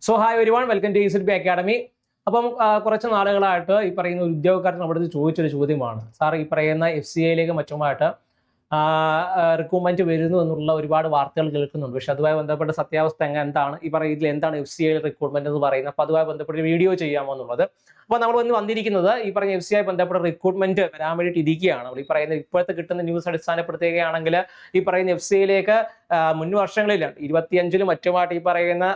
So hi everyone, welcome to ECTP academy. അപ്പം കുറച്ച് നാളുകളായിട്ട് ഈ പറയുന്ന ഉദ്യോഗക്കാരൻ നമ്മുടെ അടുത്ത് ചോദിച്ചൊരു ചോദ്യമാണ്, സാർ ഈ പറയുന്ന FCIയിലേക്ക് മറ്റുമായിട്ട് റിക്രൂട്ട്മെന്റ് വരുന്നു എന്നുള്ള ഒരുപാട് വാർത്തകൾ കേൾക്കുന്നുണ്ട്. പക്ഷെ അതുമായി ബന്ധപ്പെട്ട സത്യാവസ്ഥ എന്താണ്, ഈ പറയുന്നതിൽ എന്താണ് FCI റിക്രൂട്ട്മെന്റ് എന്ന് പറയുന്നത്, അപ്പോൾ അതുമായി ബന്ധപ്പെട്ട വീഡിയോ ചെയ്യാമോ എന്നുള്ളത്. അപ്പോൾ നമ്മൾ ഇന്ന് വന്നിരിക്കുന്നത് ഈ പറഞ്ഞ FCI ബന്ധപ്പെട്ട റിക്രൂട്ട്മെന്റ് വരാൻ വേണ്ടിയിട്ട് ഇരിക്കുകയാണ്. ഈ പറയുന്ന ഇപ്പോഴത്തെ കിട്ടുന്ന ന്യൂസ് അടിസ്ഥാനപ്പെടുത്തുകയാണെങ്കിൽ ഈ പറയുന്ന FCIയിലേക്ക് മുൻ വർഷങ്ങളിൽ 25-ലും മറ്റുമായിട്ട് ഈ പറയുന്ന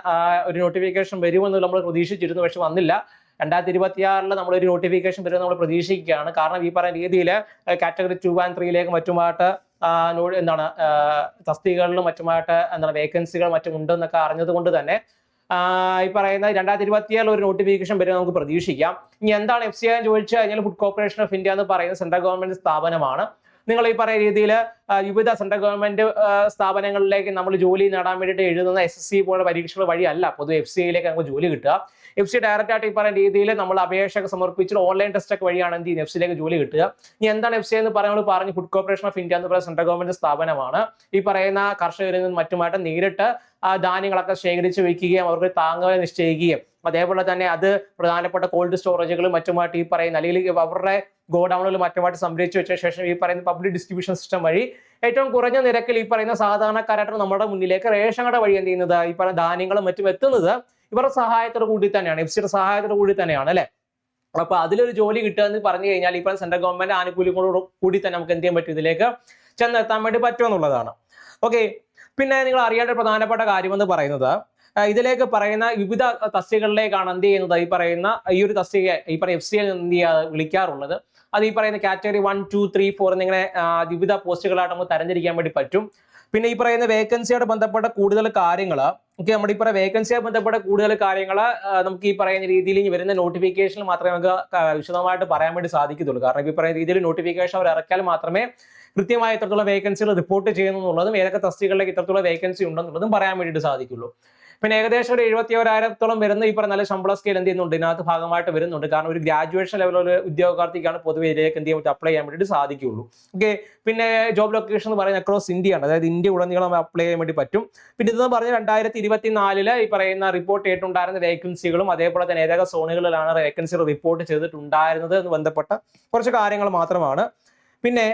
ഒരു നോട്ടിഫിക്കേഷൻ വരുമെന്ന് നമ്മൾ പ്രതീക്ഷിച്ചിരുന്നു, പക്ഷെ വന്നില്ല. 2026 നമ്മളൊരു നോട്ടിഫിക്കേഷൻ വരുമെന്ന് നമ്മൾ പ്രതീക്ഷിക്കുകയാണ്. കാരണം ഈ പറയുന്ന രീതിയിൽ കാറ്റഗറി 2 and 3 മറ്റുമായിട്ട് എന്താണ് തസ്തികകളിലും മറ്റുമായിട്ട് എന്താണ് വേക്കൻസികൾ മറ്റും ഉണ്ടെന്നൊക്കെ അറിഞ്ഞത് കൊണ്ട് തന്നെ ഈ പറയുന്ന 2026 ഒരു നോട്ടിഫിക്കേഷൻ വരെ നമുക്ക് പ്രതീക്ഷിക്കാം. ഇനി എന്താണ് FCI എന്ന് ചോദിച്ചു കഴിഞ്ഞാൽ, ഫുഡ് കോർപ്പറേഷൻ ഓഫ് ഇന്ത്യ എന്ന് പറയുന്ന സെൻട്രൽ ഗവൺമെന്റ് സ്ഥാപനമാണ്. നിങ്ങൾ ഈ പറയുന്ന രീതിയിൽ വിവിധ സെൻട്രൽ ഗവൺമെന്റ് സ്ഥാപനങ്ങളിലേക്ക് നമ്മൾ ജോലി നേടാൻ വേണ്ടിയിട്ട് എഴുതുന്ന SSC പോലുള്ള പരീക്ഷകൾ വഴിയല്ല പൊതുവെ FCIയിലേക്ക് നമുക്ക് ജോലി കിട്ടുക. FCI ഡയറക്റ്റ് ആയിട്ട് ഈ പറയുന്ന രീതിയിൽ നമ്മൾ അപേക്ഷ സമർപ്പിച്ചിട്ട് ഓൺലൈൻ ടെസ്റ്റ് ഒക്കെ വഴിയാണ് എന്ത് ചെയ്യുന്നത് FCIയിലേക്ക് ജോലി കിട്ടുക. ഇനി എന്താണ് FCI എന്ന് പറഞ്ഞു, ഫുഡ് കോർപ്പറേഷൻ ഓഫ് ഇന്ത്യ എന്ന് പറയുന്ന സെൻട്രൽ ഗവൺമെന്റ് സ്ഥാപനമാണ്. ഈ പറയുന്ന കർഷകരിൽ നിന്നും മറ്റുമായിട്ട് നേരിട്ട് ധാന്യങ്ങളൊക്കെ ശേഖരിച്ച് വയ്ക്കുകയും അവർക്ക് താങ്ങുവില നിശ്ചയിക്കുകയും അതേപോലെ തന്നെ അത് പ്രധാനപ്പെട്ട കോൾഡ് സ്റ്റോറേജുകളും മറ്റുമായിട്ട് ഈ പറയുന്ന അല്ലെങ്കിൽ അവരുടെ ഗോഡൌണുകൾ മറ്റുമായിട്ട് സംഭരിച്ചു വെച്ച ശേഷം ഈ പറയുന്ന പബ്ലിക് ഡിസ്ട്രിബ്യൂഷൻ സിസ്റ്റം വഴി ഏറ്റവും കുറഞ്ഞ നിരക്കിൽ ഈ പറയുന്ന സാധാരണക്കാരായിട്ട് നമ്മുടെ മുന്നിലേക്ക് റേഷൻ കട വഴി എന്ത് ചെയ്യുന്നത് ഈ പറയുന്ന ധാന്യങ്ങളും മറ്റും എത്തുന്നത് ഇവരുടെ സഹായത്തോടു കൂടി തന്നെയാണ്, FCIയുടെ സഹായത്തോടു കൂടി തന്നെയാണ് അല്ലെ. അപ്പൊ അതിലൊരു ജോലി കിട്ടുക എന്ന് പറഞ്ഞു കഴിഞ്ഞാൽ ഈ പറയുന്ന സെൻട്രൽ ഗവൺമെന്റ് ആനുകൂല്യങ്ങളോട് കൂടി തന്നെ നമുക്ക് എന്ത് ചെയ്യാൻ പറ്റും, ഇതിലേക്ക് ചെന്നെത്താൻ വേണ്ടി പറ്റുമെന്നുള്ളതാണ്. ഓക്കെ, പിന്നെ നിങ്ങൾ അറിയേണ്ട പ്രധാനപ്പെട്ട കാര്യമെന്ന് പറയുന്നത് ഇതിലേക്ക് പറയുന്ന വിവിധ തസ്തികകളിലേക്കാണ് എന്ത് ചെയ്യുന്നത് ഈ പറയുന്ന ഈ ഒരു തസ്തിക ഈ പറയുന്ന FCI എന്ത് ചെയ്യാ വിളിക്കാറുള്ളത്. അത് ഈ പറയുന്ന കാറ്റഗറി 1, 2, 3, 4 എന്നിങ്ങനെ വിവിധ പോസ്റ്റുകളായിട്ട് നമുക്ക് തരംതിരിക്കാൻ വേണ്ടി പറ്റും. പിന്നെ ഈ പറയുന്ന വേക്കൻസിയോട് ബന്ധപ്പെട്ട കൂടുതൽ കാര്യങ്ങൾ നമ്മുടെ ഈ പറയുന്ന വേക്കൻസിയോട് ബന്ധപ്പെട്ട കൂടുതൽ കാര്യങ്ങൾ നമുക്ക് ഈ പറയുന്ന രീതിയിൽ ഇനി വരുന്ന നോട്ടിഫിക്കേഷനിൽ മാത്രമേ നമുക്ക് വിശദമായിട്ട് പറയാൻ വേണ്ടി സാധിക്കത്തുള്ളൂ. കാരണം ഈ പറയുന്ന രീതിയിൽ നോട്ടിഫിക്കേഷൻ അവർ ഇറക്കിയാൽ മാത്രമേ കൃത്യമായ ഇത്രത്തോളം വേക്കൻസികൾ റിപ്പോർട്ട് ചെയ്യുന്നു എന്നുള്ളതും ഏതൊക്കെ തസ്തികകളിലേക്ക് ഇത്രത്തോളം വേക്കൻസി ഉണ്ടെന്നുള്ളതും പറയാൻ വേണ്ടിയിട്ട് സാധിക്കുള്ളൂ. പിന്നെ ഏകദേശം ഒരു 71,000-ഓളം വരുന്ന ഈ പറഞ്ഞ നല്ല ശമ്പള സ്കെയിൽ എന്ത് ചെയ്യുന്നുണ്ട് ഇതിനകത്ത് ഭാഗമായിട്ട് വരുന്നുണ്ട്. കാരണം ഒരു ഗ്രാജുവേഷൻ ലെവലുള്ള ഉദ്യോഗാർത്ഥിക്കാണ് പൊതുവെ ഇതിലേക്ക് എന്ത് ചെയ്യാൻ അപ്ലൈ ചെയ്യാൻ വേണ്ടിയിട്ട് സാധിക്കുള്ളൂ. ഓക്കെ, പിന്നെ ജോബ് ലൊക്കേഷൻ എന്ന് പറയുന്നത് അക്രോസ് ഇന്ത്യയാണ്, അതായത് ഇന്ത്യ ഉടനീളം അപ്ലൈ ചെയ്യാൻ വേണ്ടി പറ്റും. പിന്നെ ഇതെന്ന് പറഞ്ഞാൽ 2024 ഈ പറയുന്ന റിപ്പോർട്ട് ചെയ്തിട്ടുണ്ടായിരുന്ന വേക്കൻസികളും അതേപോലെ തന്നെ ഏതൊക്കെ സോണുകളിലാണ് വേക്കൻസികൾ റിപ്പോർട്ട് ചെയ്തിട്ടുണ്ടായിരുന്നത് എന്ന് ബന്ധപ്പെട്ട കുറച്ച് കാര്യങ്ങൾ മാത്രമാണ്. പിന്നെ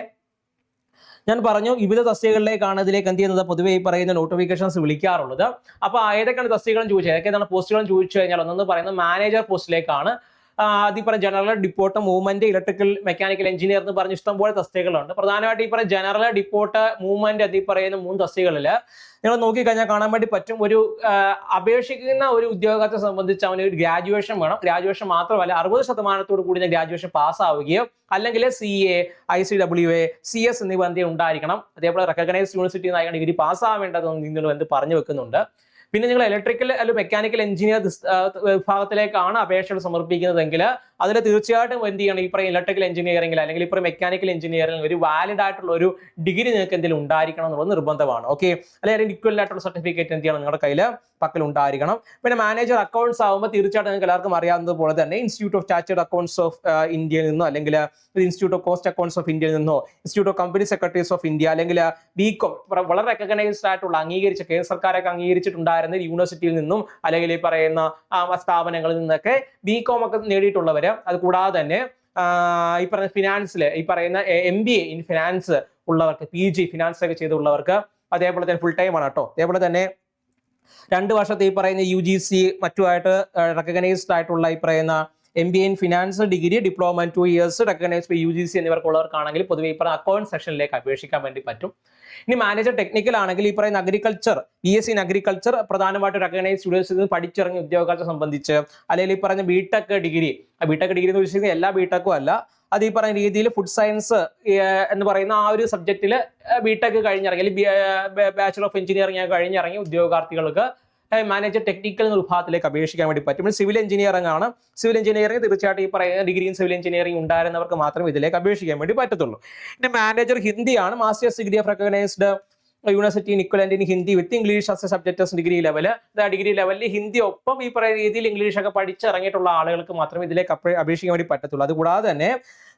ഞാൻ പറഞ്ഞു വിവിധ തസ്തികകളിലേക്കാണ് ഇതിലേക്ക് എന്ത് ചെയ്യുന്നത് പൊതുവെ ഈ പറയുന്ന നോട്ടിഫിക്കേഷൻസ് വിളിക്കാറുള്ളത്. അപ്പോൾ ഏതൊക്കെയാണ് തസ്തികകളും ചോദിച്ചത്, ഏതൊക്കെയാണ് പോസ്റ്റുകളും ചോദിച്ചു കഴിഞ്ഞാൽ ഒന്നെന്ന് പറയുന്നത് മാനേജർ പോസ്റ്റിലേക്കാണ്. അത് ഈ പറഞ്ഞ general depot movement electrical mechanical engineer എന്ന് പറഞ്ഞ ഇഷ്ടംപോലെ തസ്തികകളുണ്ട്. പ്രധാനമായിട്ട് ഈ പറയുന്ന ജനറൽ ഡിപ്പോട്ട് മൂവ്മെന്റ് അത് ഈ പറയുന്ന 3 തസ്തികകളിൽ നിങ്ങൾ നോക്കിക്കഴിഞ്ഞാൽ കാണാൻ വേണ്ടി പറ്റും. ഒരു അപേക്ഷിക്കുന്ന ഒരു ഉദ്യോഗത്തെ സംബന്ധിച്ച് അവന് ഒരു ഗ്രാജുവേഷൻ വേണം. ഗ്രാജുവേഷൻ മാത്രമല്ല 60% കൂടി ഗ്രാജുവേഷൻ പാസ്സാവുകയോ അല്ലെങ്കിൽ CA, ICWA, CS എന്നിവ എന്ത് ഉണ്ടായിരിക്കണം. അതേപോലെ റെക്കഗ്നൈസ്ഡ് യൂണിവേഴ്സിറ്റി നിന്നാണ് ഡിഗ്രി പാസ്സാവേണ്ടതെന്ന് നിങ്ങൾ എന്ത് പറഞ്ഞു വെക്കുന്നുണ്ട്. പിന്നെ നിങ്ങൾ ഇലക്ട്രിക്കൽ അല്ലെങ്കിൽ മെക്കാനിക്കൽ എഞ്ചിനീയർ വിഭാഗത്തിലേക്കാണ് അപേക്ഷകൾ സമർപ്പിക്കുന്നതെങ്കിൽ അതിൽ തീർച്ചയായിട്ടും എന്ത് ചെയ്യണം, ഈ പറയും ഇലക്ട്രിക്കൽ എഞ്ചിനീയറിംഗിൽ അല്ലെങ്കിൽ ഇപ്പോൾ മെക്കാനിക്കൽ എഞ്ചിനീയറിംഗ് ഒരു വാലിഡ് ആയിട്ടുള്ള ഒരു ഡിഗ്രി നിങ്ങൾക്ക് എന്തെങ്കിലും ഉണ്ടായിരിക്കണം എന്നുള്ളത് നിർബന്ധമാണ്. ഓക്കെ, അല്ലെങ്കിൽ ഈക്വൽ ആയിട്ടുള്ള സർട്ടിഫിക്കറ്റ് എന്ത് ചെയ്യണം നിങ്ങളുടെ കയ്യിൽ പക്കൽ ഉണ്ടായിരിക്കണം. പിന്നെ മാനേജർ അക്കൗണ്ട്സ് ആകുമ്പോൾ തീർച്ചയായിട്ടും നിങ്ങൾക്ക് എല്ലാവർക്കും അറിയാവുന്നത് പോലെ തന്നെ institute of chartered accounts of ഇന്ത്യയിൽ നിന്നോ അല്ലെങ്കിൽ institute of cost accounts of ഇന്ത്യയിൽ നിന്നോ institute of company secretaries of India അല്ലെങ്കിൽ BCom വളരെ റെക്കഗ്നൈസ്ഡ് ആയിട്ടുള്ള അംഗീകരിച്ച കേന്ദ്ര സർക്കാരൊക്കെ അംഗീകരിച്ചിട്ടുണ്ടായിരുന്ന യൂണിവേഴ്സിറ്റിയിൽ നിന്നും അല്ലെങ്കിൽ ഈ പറയുന്ന സ്ഥാപനങ്ങളിൽ നിന്നൊക്കെ BCom ഒക്കെ നേടിയിട്ടുള്ളവർ, അത് കൂടാതെ തന്നെ ഈ പറയുന്ന ഫിനാൻസിൽ ഈ പറയുന്ന MBA ഇൻ ഫിനാൻസ് ഉള്ളവർക്ക്, PG ഫിനാൻസ് ഒക്കെ ചെയ്തുള്ളവർക്ക്, അതേപോലെ തന്നെ ഫുൾ ടൈം ആണ് കേട്ടോ. അതേപോലെ തന്നെ 2 വർഷത്തെ ഈ പറയുന്ന UGC മറ്റുമായിട്ട് റെക്കഗ്നൈസ്ഡ് ആയിട്ടുള്ള ഈ പറയുന്ന MBA in finance degree, diploma 2 years recognised by UGC എന്നിവർക്കുള്ളവർക്കാണെങ്കിൽ പൊതുവെ ഈ പറയുന്ന അക്കൗണ്ട് സെക്ഷനിലേക്ക് അപേക്ഷിക്കാൻ വേണ്ടി പറ്റും. ഇനി മാനേജർ ടെക്നിക്കൽ ആണെങ്കിൽ ഈ പറയുന്ന അഗ്രികൾച്ചർ, BSc ഇൻ അഗ്രികൾച്ചർ പ്രധാനമായിട്ട് റെക്കഗ്നൈസ്ഡ് യൂണിവേഴ്സിറ്റിയിൽ പഠിച്ചിറങ്ങിയ ഉദ്യോഗാർത്ഥിയെ സംബന്ധിച്ച്, അല്ലെങ്കിൽ ഈ പറയുന്ന BTech ഡിഗ്രി എന്ന് ഉദ്ദേശിക്കുന്നത് എല്ലാ BTech അല്ല, അത് ഈ പറയുന്ന രീതിയിൽ ഫുഡ് സയൻസ് എന്ന് പറയുന്ന ആ ഒരു സബ്ജക്റ്റിൽ BTech കഴിഞ്ഞിറങ്ങി അല്ലെങ്കിൽ ബാച്ചുലർ ഓഫ് എഞ്ചിനീയറിംഗ് കഴിഞ്ഞിറങ്ങിയ ഉദ്യോഗാർത്ഥികൾക്ക് മാനേജർ ടെക്നിക്കൽ എന്ന വിഭാഗത്തിലേക്ക് അപേക്ഷിക്കാൻ വേണ്ടി പറ്റും. സിവിൽ എഞ്ചിനീയറിംഗ് ആണ്. സിവിൽ എഞ്ചിനീയറിംഗ് തീർച്ചയായിട്ടും ഈ പറയുന്ന ഡിഗ്രി ഇൻ സിവിൽ എഞ്ചിനീയറിംഗ് ഉണ്ടായിരുന്നവർക്ക് മാത്രമേ ഇതിലേക്ക് അപേക്ഷിക്കാൻ വേണ്ടി പറ്റത്തുള്ളൂ. പിന്നെ മാനേജർ ഹിന്ദിയാണ്. Masters degree of recognised university equivalent in Hindi with English as A subject degree level. Degree ലെവലിൽ ഹിന്ദി ഒപ്പം ഈ പറയുന്ന രീതിയിൽ ഇംഗ്ലീഷ് ഒക്കെ പഠിച്ചിറങ്ങിയിട്ടുള്ള ആളുകൾക്ക് മാത്രമേ ഇതിലേക്ക് അപേക്ഷിക്കാൻ വേണ്ടി പറ്റത്തുള്ളൂ. അതുകൂടാതെ തന്നെ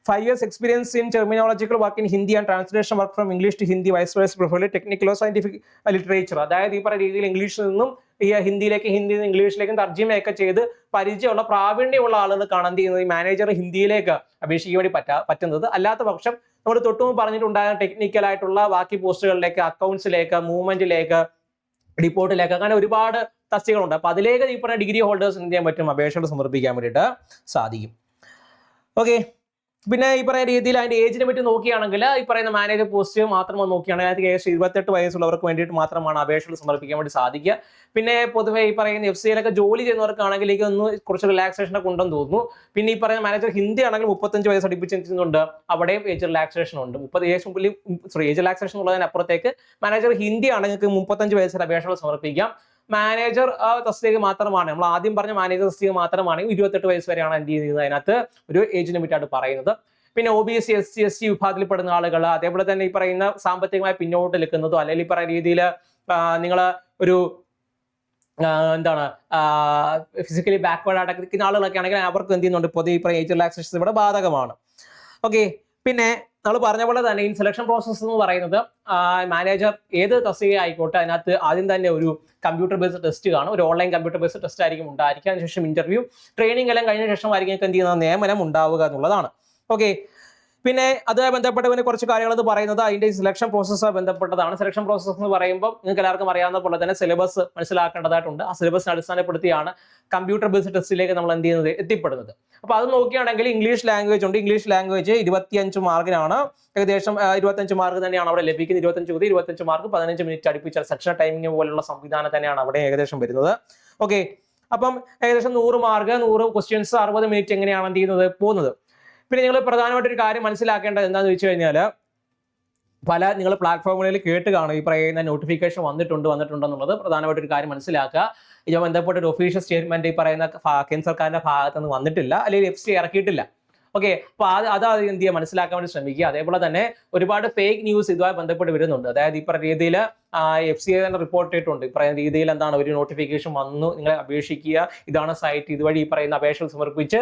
5 years experience in terminological work in Hindi and translation work from English to Hindi, vice versa, preferably technical or scientific literature. അതായത് ഈ പറയുന്ന രീതിയിൽ ഇംഗ്ലീഷിൽ നിന്നും ഈ ഹിന്ദിയിൽ നിന്ന് ഇംഗ്ലീഷിലേക്കും തർജ്ജിമയൊക്കെ ചെയ്ത് പരിചയമുള്ള പ്രാവീണ്യമുള്ള ആളുകൾക്കാണ് എന്ത് ചെയ്യുന്നത് ഈ മാനേജർ ഹിന്ദിയിലേക്ക് അപേക്ഷിക്കാൻ വേണ്ടി പറ്റുന്നത്. അല്ലാത്ത പക്ഷം നമ്മൾ തൊട്ടും പറഞ്ഞിട്ടുണ്ടാകുന്ന ടെക്നിക്കൽ ആയിട്ടുള്ള ബാക്കി പോസ്റ്റുകളിലേക്ക്, അക്കൗണ്ട്സിലേക്ക്, മൂവ്മെന്റിലേക്ക്, റിപ്പോർട്ടിലേക്ക്, അങ്ങനെ ഒരുപാട് തസ്തികകളുണ്ട്. അപ്പൊ അതിലേക്ക് ഈ പറഞ്ഞ ഡിഗ്രി ഹോൾഡേഴ്സ് എന്ത് ചെയ്യാൻ പറ്റും, അപേക്ഷകൾ സമർപ്പിക്കാൻ വേണ്ടിയിട്ട് സാധിക്കും. ഓക്കെ, പിന്നെ ഈ പറയുന്ന രീതിയിൽ അതിന്റെ ഏജിനെ പറ്റി നോക്കുകയാണെങ്കിൽ ഈ പറയുന്ന മാനേജർ പോസ്റ്റ് മാത്രം നോക്കുകയാണെങ്കിൽ അതിനകത്ത് ഏകദേശം 28 വയസ്സുള്ളവർക്ക് വേണ്ടിയിട്ട് മാത്രമാണ് അപേക്ഷകൾ സമർപ്പിക്കാൻ വേണ്ടി സാധിക്കുക. പിന്നെ പൊതുവെ ഈ പറയുന്ന FCAയിലൊക്കെ ജോലി ചെയ്യുന്നവർക്കാണെങ്കിൽ ഒന്ന് കുറച്ച് റിലാക്സേഷൻ ഒക്കെ ഉണ്ടെന്ന് തോന്നുന്നു. പിന്നെ ഈ പറയുന്ന മാനേജർ ഹിന്ദി ആണെങ്കിൽ 35 വയസ്സ് അടുപ്പിച്ചിട്ടുണ്ട്, അവിടെയും ഏജ് റിലാക്സേഷൻ ഉണ്ട്. ഏജ് റിലാക്സേഷൻ ഉള്ളതിനപ്പുറത്തേക്ക് മാനേജർ ഹിന്ദി ആണെങ്കിൽ 35 വയസ്സിൽ അപേക്ഷകൾ സമർപ്പിക്കാം. മാനേജർ തസ്തിക മാത്രമാണ്, നമ്മൾ ആദ്യം പറഞ്ഞ മാനേജർ തസ്തിക മാത്രമാണെങ്കിൽ 28 വയസ്സ് വരെയാണ് എന്ത് ചെയ്യുന്നത് അതിനകത്ത് ഒരു ഏജ് ലിമിറ്റായിട്ട് പറയുന്നത്. പിന്നെ OBC SC ST വിഭാഗത്തിൽപ്പെടുന്ന ആളുകൾ, അതേപോലെ തന്നെ ഈ പറയുന്ന സാമ്പത്തികമായി പിന്നോട്ട് നിൽക്കുന്നതോ അല്ലെങ്കിൽ ഈ പറയുന്ന രീതിയിൽ നിങ്ങൾ ഒരു എന്താണ് ഫിസിക്കലി ബാക്ക്വേർഡ് ആയിട്ട് നിൽക്കുന്ന ആളുകളൊക്കെ ആണെങ്കിൽ അവർക്ക് എന്ത് ചെയ്യുന്നുണ്ട് പൊതുവെ ഈ പറയുന്ന ഏജ് റിലാക്സേഷൻ ഇവിടെ ബാധകമാണ്. ഓക്കെ, പിന്നെ നമ്മൾ പറഞ്ഞ പോലെ തന്നെ ഈ സെലക്ഷൻ പ്രോസസ്സ് എന്ന് പറയുന്നത് മാനേജർ ഏത് തസ്തിക ആയിക്കോട്ടെ അതിനകത്ത് ആദ്യം തന്നെ ഒരു കമ്പ്യൂട്ടർ ബേസ്ഡ് ടെസ്റ്റ് കാണും, ഒരു ഓൺലൈൻ കമ്പ്യൂട്ടർ ബേസ്ഡ് ടെസ്റ്റ് ആയിരിക്കും ഉണ്ടായിരിക്കുക. അതിനുശേഷം ഇന്റർവ്യൂ, ട്രെയിനിങ് എല്ലാം കഴിഞ്ഞ ശേഷം ആയിരിക്കും എന്ത് ചെയ്യുന്ന നിയമനം ഉണ്ടാവുക എന്നുള്ളതാണ്. ഓക്കെ, പിന്നെ അതുമായി ബന്ധപ്പെട്ട കുറച്ച് കാര്യങ്ങൾ എന്ന് പറയുന്നത് അതിന്റെ സെലക്ഷൻ പ്രോസസ്സുമായി ബന്ധപ്പെട്ടതാണ്. സെലക്ഷൻ പ്രോസസ്സ് എന്ന് പറയുമ്പോൾ നിങ്ങൾക്ക് എല്ലാവർക്കും അറിയാവുന്ന പോലെ തന്നെ സിലബസ് മനസ്സിലാക്കേണ്ടതായിട്ടുണ്ട്. ആ സിലബസിനെ അടിസ്ഥാനപ്പെടുത്തിയാണ് കമ്പ്യൂട്ടർ ബേസ്ഡ് ടെസ്റ്റിലേക്ക് നമ്മൾ എന്ത് ചെയ്യുന്നത് എത്തിപ്പെടുന്നത്. അപ്പോൾ അത് നോക്കുകയാണെങ്കിൽ ഇംഗ്ലീഷ് ലാംഗ്വേജ് ഉണ്ട്. ഇംഗ്ലീഷ് ലാംഗ്വേജ് 25 മാർക്കിനാണ്, ഏകദേശം 25 മാർക്ക് തന്നെയാണ് അവിടെ ലഭിക്കുന്നത്. 25 മാർക്ക് 15 മിനിറ്റ് അടുപ്പിച്ച സെക്ഷൻ ടൈമിംഗ് പോലുള്ള സംവിധാനം തന്നെയാണ് അവിടെ ഏകദേശം വരുന്നത്. ഓക്കെ, അപ്പം ഏകദേശം 100 മാർക്ക് 100 ക്വസ്റ്റ്യൻസ് 60 മിനിറ്റ് എങ്ങനെയാണ് എന്ത് ചെയ്യുന്നത് പോകുന്നത്. പിന്നെ നിങ്ങൾ പ്രധാനമായിട്ടൊരു കാര്യം മനസ്സിലാക്കേണ്ടത് എന്താണെന്ന് വെച്ച് കഴിഞ്ഞാൽ നിങ്ങൾ പ്ലാറ്റ്ഫോമുകളിൽ കേട്ട് കാണും ഈ പറയുന്ന നോട്ടിഫിക്കേഷൻ വന്നിട്ടുണ്ടെന്നുള്ളത് പ്രധാനമായിട്ടൊരു കാര്യം മനസ്സിലാക്കുക. ഇതുമായി ബന്ധപ്പെട്ട ഒരു ഒഫീഷ്യൽ സ്റ്റേറ്റ്മെന്റ് ഈ പറയുന്ന കേന്ദ്ര സർക്കാരിന്റെ ഭാഗത്ത് നിന്ന് വന്നിട്ടില്ല, അല്ലെങ്കിൽ FCA ഇറക്കിയിട്ടില്ല. ഓക്കെ, അപ്പൊ അത് എന്ത് ചെയ്യുക മനസ്സിലാക്കാൻ വേണ്ടി ശ്രമിക്കുക. അതേപോലെ തന്നെ ഒരുപാട് ഫേക്ക് ന്യൂസ് ഇതുമായി ബന്ധപ്പെട്ട് വരുന്നുണ്ട്. അതായത് ഈ പറയുന്ന രീതിയിൽ FCA തന്നെ റിപ്പോർട്ട് ചെയ്തിട്ടുണ്ട്. ഈ പറയുന്ന രീതിയിൽ എന്താണ് ഒരു നോട്ടിഫിക്കേഷൻ വന്നു, നിങ്ങളെ അപേക്ഷിക്കുക, ഇതാണ് സൈറ്റ്, ഇതുവഴി ഈ പറയുന്ന അപേക്ഷകൾ സമർപ്പിച്ച്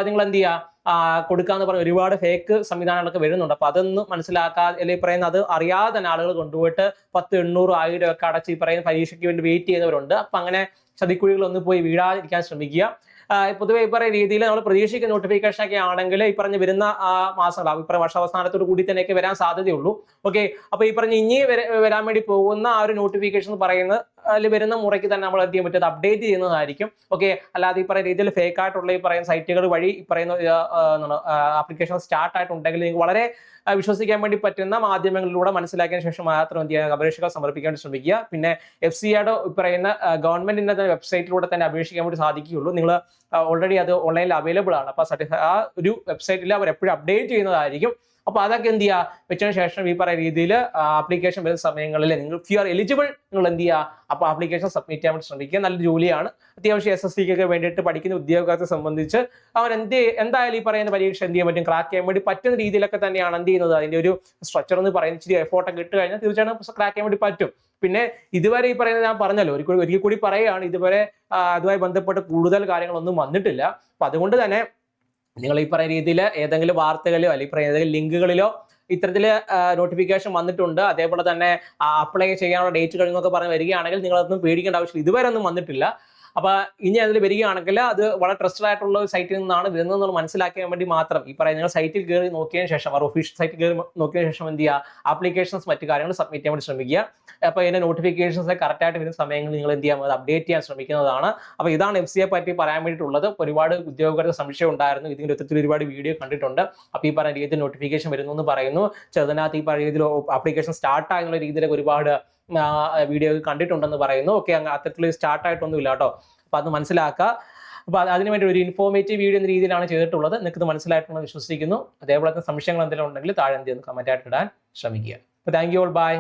നിങ്ങൾ എന്ത് ചെയ്യുക കൊടുക്കാന്ന് പറഞ്ഞ ഒരുപാട് ഫേക്ക് സംവിധാനങ്ങളൊക്കെ വരുന്നുണ്ട്. അപ്പൊ അതൊന്നും മനസ്സിലാക്കാതെ അല്ലെങ്കിൽ പറയുന്ന അത് അറിയാതെ തന്നെ ആളുകൾ കൊണ്ടുപോയിട്ട് 1000, 800, 1000 ഒക്കെ അടച്ച് ഈ പറയുന്ന പരീക്ഷയ്ക്ക് വേണ്ടി വെയിറ്റ് ചെയ്യുന്നവരുണ്ട്. അപ്പൊ അങ്ങനെ ചതിക്കുഴികളൊന്നും പോയി വീഴാതിരിക്കാൻ ശ്രമിക്കുക. പൊതുവെ ഈ പറയുന്ന രീതിയിൽ നമ്മൾ പ്രതീക്ഷിക്കുന്ന നോട്ടിഫിക്കേഷൻ ഒക്കെ ആണെങ്കിൽ ഈ പറഞ്ഞ വരുന്ന മാസങ്ങൾ ഈ പറഞ്ഞ വർഷാവസാനത്തോട് കൂടി തന്നെയൊക്കെ വരാൻ സാധ്യതയുള്ളൂ. ഓക്കെ, അപ്പൊ ഈ പറഞ്ഞ ഇനി വരാൻ വേണ്ടി പോകുന്ന ആ ഒരു നോട്ടിഫിക്കേഷൻ എന്ന് പറയുന്നത് അതിൽ വരുന്ന മുറയ്ക്ക് തന്നെ നമ്മൾ എന്ത് ചെയ്യാൻ പറ്റും, അപ്ഡേറ്റ് ചെയ്യുന്നതായിരിക്കും. ഓക്കെ, അല്ലാതെ ഈ പറയുന്ന രീതിയിൽ ഫേക്ക് ആയിട്ടുള്ള ഈ പറയുന്ന സൈറ്റുകൾ വഴി ഈ പറയുന്ന ആപ്ലിക്കേഷൻ സ്റ്റാർട്ട് ആയിട്ടുണ്ടെങ്കിൽ നിങ്ങൾക്ക് വളരെ വിശ്വസിക്കാൻ വേണ്ടി പറ്റുന്ന മാധ്യമങ്ങളിലൂടെ മനസ്സിലാക്കിയതിനു ശേഷം മാത്രം എന്ത് ചെയ്യുക അപേക്ഷകൾ സമർപ്പിക്കാൻ ശ്രമിക്കുക. പിന്നെ FCAയുടെ പറയുന്ന ഗവൺമെന്റിന്റെ തന്നെ വെബ്സൈറ്റിലൂടെ തന്നെ അപേക്ഷിക്കാൻ വേണ്ടി സാധിക്കുകയുള്ളൂ. നിങ്ങൾ ഓൾറെഡി അത് ഓൺലൈനിൽ അവൈലബിൾ ആണ്. അപ്പൊ ആ ഒരു വെബ്സൈറ്റിൽ അവർ എപ്പോഴും അപ്ഡേറ്റ് ചെയ്യുന്നതായിരിക്കും. അപ്പൊ അതൊക്കെ എന്ത് ചെയ്യുക വെച്ചതിന് ശേഷം ഈ പറയുന്ന രീതിയിൽ ആപ്ലിക്കേഷൻ വരുന്ന സമയങ്ങളിൽ നിങ്ങൾ ഇഫ് യു ആർ എലിജിബിൾ നിങ്ങൾ എന്ത് ചെയ്യുക അപ്പോൾ ആപ്ലിക്കേഷൻ സബ്മിറ്റ് ചെയ്യാൻ വേണ്ടി ശ്രമിക്കുക. നല്ല ജോലിയാണ്. അത്യാവശ്യം SSCക്കൊക്കെ വേണ്ടിയിട്ട് പഠിക്കുന്ന ഉദ്യോഗാർത്ഥിയെ സംബന്ധിച്ച് അവൻ എന്തായാലും ഈ പറയുന്ന പരീക്ഷ എന്ത് ചെയ്യാൻ പറ്റും, ക്രാക്ക് ചെയ്യാൻ വേണ്ടി പറ്റുന്ന രീതിയിലൊക്കെ തന്നെയാണ് എന്ത് ചെയ്യുന്നത്. അതിന്റെ ഒരു സ്ട്രക്ചർ എന്ന് പറയുന്നത് ഇച്ചിരി എഫോർട്ടൊക്കെ ഇട്ട് കഴിഞ്ഞാൽ തീർച്ചയായിട്ടും ക്രാക്ക് ചെയ്യാൻ വേണ്ടി പറ്റും. പിന്നെ ഇതുവരെ ഈ പറയുന്നത് ഞാൻ പറഞ്ഞല്ലോ ഒരിക്കൽ കൂടി പറയുകയാണ്, ഇതുവരെ അതുമായി ബന്ധപ്പെട്ട് കൂടുതൽ കാര്യങ്ങളൊന്നും വന്നിട്ടില്ല. അപ്പൊ അതുകൊണ്ട് തന്നെ നിങ്ങൾ ഈ പറയുന്ന രീതിയിൽ ഏതെങ്കിലും വാർത്തകളിലോ അല്ലെങ്കിൽ ഏതെങ്കിലും ലിങ്കുകളിലോ ഇത്തരത്തിൽ നോട്ടിഫിക്കേഷൻ വന്നിട്ടുണ്ട്, അതേപോലെ തന്നെ അപ്ലൈ ചെയ്യാനുള്ള ഡേറ്റ് കഴിഞ്ഞൊക്കെ പറഞ്ഞ് വരികയാണെങ്കിൽ നിങ്ങളതൊന്നും പേടിക്കേണ്ട ആവശ്യമില്ല. ഇതുവരെ ഒന്നും വന്നിട്ടില്ല. അപ്പൊ ഇനി അതിൽ വരികയാണെങ്കിൽ അത് വളരെ ട്രസ്റ്റഡ് ആയിട്ടുള്ള ഒരു സൈറ്റിൽ നിന്നാണ് വരുന്നതെന്ന് മനസ്സിലാക്കാൻ വേണ്ടി മാത്രം ഈ പറയുന്ന നിങ്ങൾ സൈറ്റിൽ കയറി നോക്കിയതിനു ശേഷം അവർ ഒഫീഷ്യൽ സൈറ്റിൽ കയറി നോക്കിയതിനു ശേഷം എന്ത് ചെയ്യുക ആപ്ലിക്കേഷൻസ് മറ്റു കാര്യങ്ങൾ സബ്മിറ്റ് ചെയ്യാൻ വേണ്ടി ശ്രമിക്കുക. അപ്പോൾ ഇതിന്റെ നോട്ടിഫിക്കേഷൻസ് കറക്റ്റ് ആയിട്ട് വരുന്ന സമയങ്ങളിൽ നിങ്ങൾ എന്ത് ചെയ്യാം അത് അപ്ഡേറ്റ് ചെയ്യാൻ ശ്രമിക്കുന്നതാണ്. അപ്പോൾ ഇതാണ് FCA പറ്റി പറയാൻ വേണ്ടിയിട്ടുള്ളത്. ഒരുപാട് ഉദ്യോഗസ്ഥർക്ക് സംശയം ഉണ്ടായിരുന്നു, ഇതിന്റെ ഒത്തിരി ഒരുപാട് വീഡിയോ കണ്ടിട്ടുണ്ട്. അപ്പോൾ ഈ പറയുന്ന രീതിയിൽ നോട്ടിഫിക്കേഷൻ വരുന്നു എന്ന് പറയുന്നു. ചെറുതിനകത്ത് ഈ പറയുന്ന രീതിയിൽ ആപ്ലിക്കേഷൻ സ്റ്റാർട്ട് ആകുന്ന രീതിയിലൊക്കെ ഒരുപാട് വീഡിയോ കണ്ടിട്ടുണ്ടെന്ന് പറയുന്നു. ഓക്കെ, അത്തരത്തിൽ സ്റ്റാർട്ട് ആയിട്ടൊന്നും ഇല്ല കേട്ടോ. അപ്പൊ അത് മനസ്സിലാക്കുക. അപ്പൊ അതിനുവേണ്ടി ഒരു ഇൻഫോർമേറ്റീവ് വീഡിയോ എന്ന രീതിയിലാണ് ചെയ്തിട്ടുള്ളത്. നിങ്ങൾക്ക് ഇത് മനസ്സിലായിട്ടുണ്ടെന്ന് വിശ്വസിക്കുന്നു. അതേപോലെ തന്നെ സംശയങ്ങൾ എന്തെങ്കിലും ഉണ്ടെങ്കിൽ താഴെ എന്ത് ചെയ്യുന്നു കമന്റ് ആയിട്ട് ഇടാൻ ശ്രമിക്കുക. Thank you all, by.